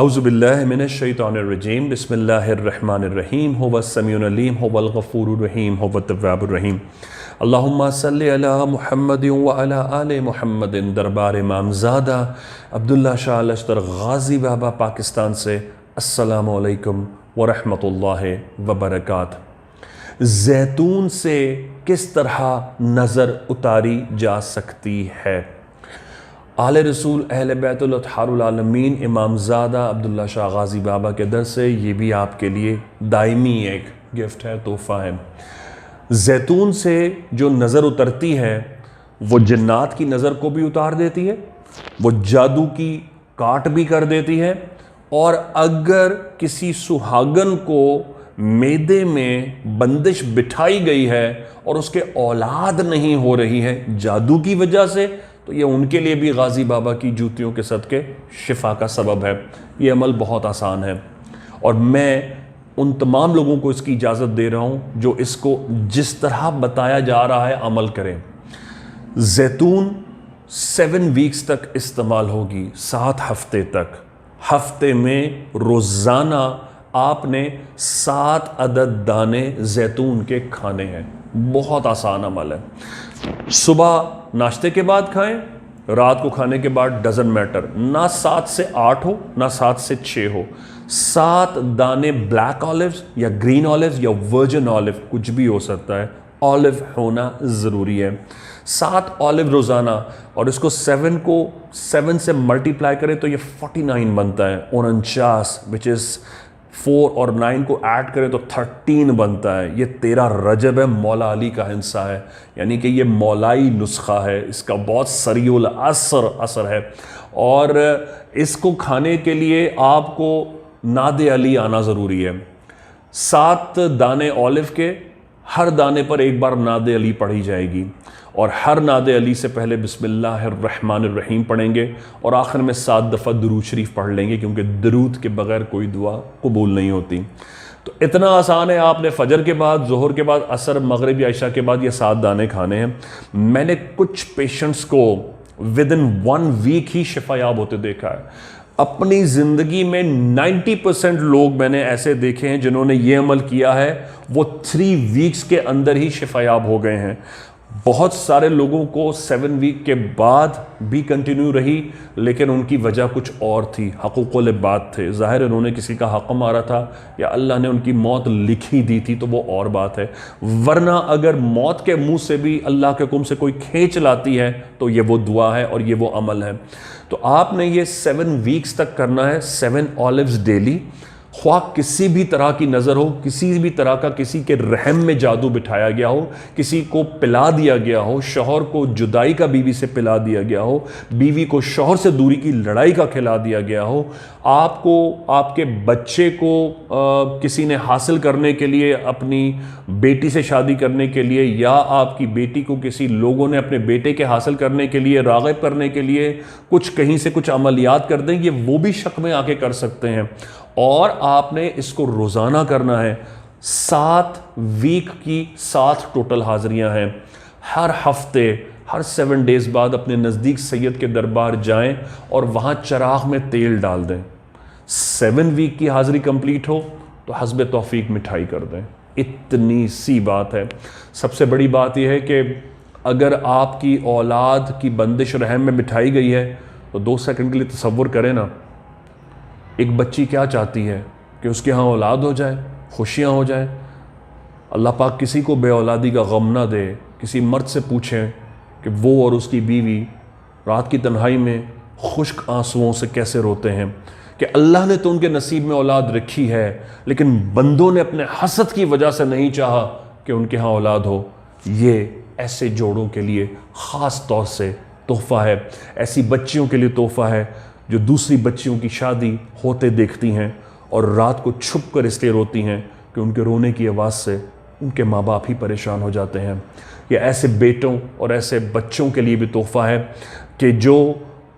औज़ुबिल्लाहि मिनश्शैतानिर्रजीम बिस्मिल्लाहिर्रहमानिर्रहीम हुवस समीउल अलीम हुवल गफूरुर रहीम हुवत तव्वाबुर रहीम। अल्लाहुम्मा सल्लि अला मुहम्मदिन व अला आले मुहम्मदिन। दरबार इमामज़ादा अब्दुल्ला शाह लश्तर गाज़ी बाबा पाकिस्तान से अस्सलामु अलैकुम व रहमतुल्लाहि व बरकातहू। ज़ैतून से किस तरह नज़र उतारी जा सकती है? आले रसूल अहले बैतुल अत्हारुल आलमीन इमामज़ादा अब्दुल्ला शाह गाज़ी बाबा के दर से ये भी आपके लिए दायमी एक गिफ्ट है, तोहफ़ा है। ज़ैतून से जो नज़र उतरती है वो जन्नात की नज़र को भी उतार देती है, वो जादू की काट भी कर देती है, और अगर किसी सुहागन को मैदे में बंदिश बिठाई गई है और उसके औलाद नहीं हो रही है जादू की वजह से, तो ये उनके लिए भी गाज़ी बाबा की जूतियों के सदके शिफा का सबब है। ये अमल बहुत आसान है और मैं उन तमाम लोगों को इसकी इजाज़त दे रहा हूँ जो इसको जिस तरह बताया जा रहा है अमल करें। ज़ैतून 7 वीक्स तक इस्तेमाल होगी, 7 हफ्ते तक। हफ्ते में रोज़ाना आपने 7 अदद दाने ज़ैतून के खाने हैं। बहुत आसान अमल है। सुबह नाश्ते के बाद खाएं, रात को खाने के बाद डजन मैटर, ना 7 से 8 हो ना 7 से 6 हो। 7 दाने ब्लैक ऑलिव्स या ग्रीन ऑलिव्स या वर्जिन ऑलिव, कुछ भी हो सकता है, ऑलिव होना ज़रूरी है। 7 ऑलिव रोज़ाना, और इसको 7 से मल्टीप्लाई करें तो ये 49 बनता है। 49 विच इज़ 4 और 9 को ऐड करें तो 13 बनता है। ये 13 रजब है, मौला अली का हिस्सा है, यानी कि ये मौलाई नुस्खा है, इसका बहुत सरीउल असर है। और इसको खाने के लिए आपको नादे अली आना ज़रूरी है। 7 दाने ऑलिव के, हर दाने पर एक बार नादे अली पढ़ी जाएगी, और हर नादे अली से पहले बिस्मिल्लाहिर्रहमानिर्रहीम पढ़ेंगे और आखिर में 7 दफ़ा दुरूद शरीफ पढ़ लेंगे, क्योंकि दुरूद के बगैर कोई दुआ कबूल नहीं होती। तो इतना आसान है। आपने फजर के बाद, ज़ोहर के बाद, असर, मगरिब या इशा के बाद ये 7 दाने खाने हैं। मैंने कुछ पेशेंट्स को विदिन 1 वीक ही शिफायाब होते देखा है। अपनी ज़िंदगी में 90% लोग मैंने ऐसे देखे हैं जिन्होंने ये अमल किया है, वो 3 वीक्स के अंदर ही शिफायाब हो गए हैं। बहुत सारे लोगों को 7 वीक के बाद भी कंटिन्यू रही, लेकिन उनकी वजह कुछ और थी, हक़ूक़ुल इबाद थे। ज़ाहिर उन्होंने किसी का हक़ मारा था या अल्लाह ने उनकी मौत लिखी दी थी, तो वो और बात है। वरना अगर मौत के मुंह से भी अल्लाह के हुक्म से कोई खींच लाती है तो ये वो दुआ है और ये वो अमल है। तो आपने ये 7 वीक्स तक करना है। 7 ऑलिव्स डेली, ख्वाह किसी भी तरह की नज़र हो, किसी भी तरह का किसी के रहम में जादू बिठाया गया हो, किसी को पिला दिया गया हो, शौहर को जुदाई का बीवी से पिला दिया गया हो, बीवी को शौहर से दूरी की लड़ाई का खिला दिया गया हो, आपको, आपके बच्चे को किसी ने हासिल करने के लिए, अपनी बेटी से शादी करने के लिए, या आपकी बेटी को किसी लोगों ने अपने बेटे के हासिल करने के लिए, राग़िब करने के लिए कुछ कहीं से कुछ अमलियात कर दें, ये वो भी शक में आके कर सकते हैं। और आपने इसको रोज़ाना करना है। 7 वीक की 7 टोटल हाज़िरियाँ हैं। हर हफ्ते, हर 7 डेज़ बाद अपने नज़दीक सैयद के दरबार जाएं और वहाँ चराग में तेल डाल दें। 7 वीक की हाज़िरी कंप्लीट हो तो हस्ब तौफीक मिठाई कर दें। इतनी सी बात है। सबसे बड़ी बात यह है कि अगर आपकी औलाद की बंदिश रहम में बिठाई गई है तो 2 सेकंड के लिए तसव्वुर करें ना, एक बच्ची क्या चाहती है कि उसके यहाँ औलाद हो जाए, खुशियाँ हो जाए। अल्लाह पाक किसी को बे औलादी का गम ना दे। किसी मर्द से पूछें कि वो और उसकी बीवी रात की तन्हाई में खुश्क आंसुओं से कैसे रोते हैं कि अल्लाह ने तो उनके नसीब में औलाद रखी है, लेकिन बंदों ने अपने हसद की वजह से नहीं चाहा कि उनके यहाँ औलाद हो। ये ऐसे जोड़ों के लिए ख़ास तौर से तोहफ़ा है। ऐसी बच्चियों के लिए तोहफ़ा है जो दूसरी बच्चियों की शादी होते देखती हैं और रात को छुप कर इसलिए रोती हैं कि उनके रोने की आवाज़ से उनके माँ बाप ही परेशान हो जाते हैं। ये ऐसे बेटों और ऐसे बच्चों के लिए भी तोहफ़ा है कि जो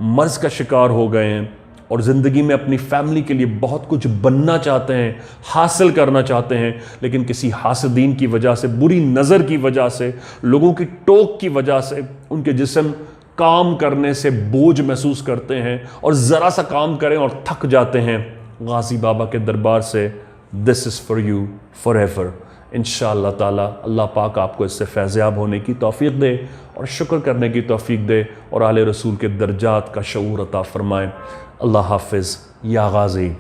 मर्ज़ का शिकार हो गए हैं और ज़िंदगी में अपनी फैमिली के लिए बहुत कुछ बनना चाहते हैं, हासिल करना चाहते हैं, लेकिन किसी हासदीन की वजह से, बुरी नज़र की वजह से, लोगों की टोक की वजह से उनके जिस्म काम करने से बोझ महसूस करते हैं और ज़रा सा काम करें और थक जाते हैं, गाजी बाबा के दरबार से this is for you for ever. इंशाअल्लाह ताला अल्लाह पाक आपको इससे फैज़याब होने की तौफ़ीक़ दे और शुक्र करने की तौफ़ीक़ दे और आले रसूल के दर्जात का शऊर अता फ़रमाए। अल्लाह हाफ़िज़ या गाज़ी।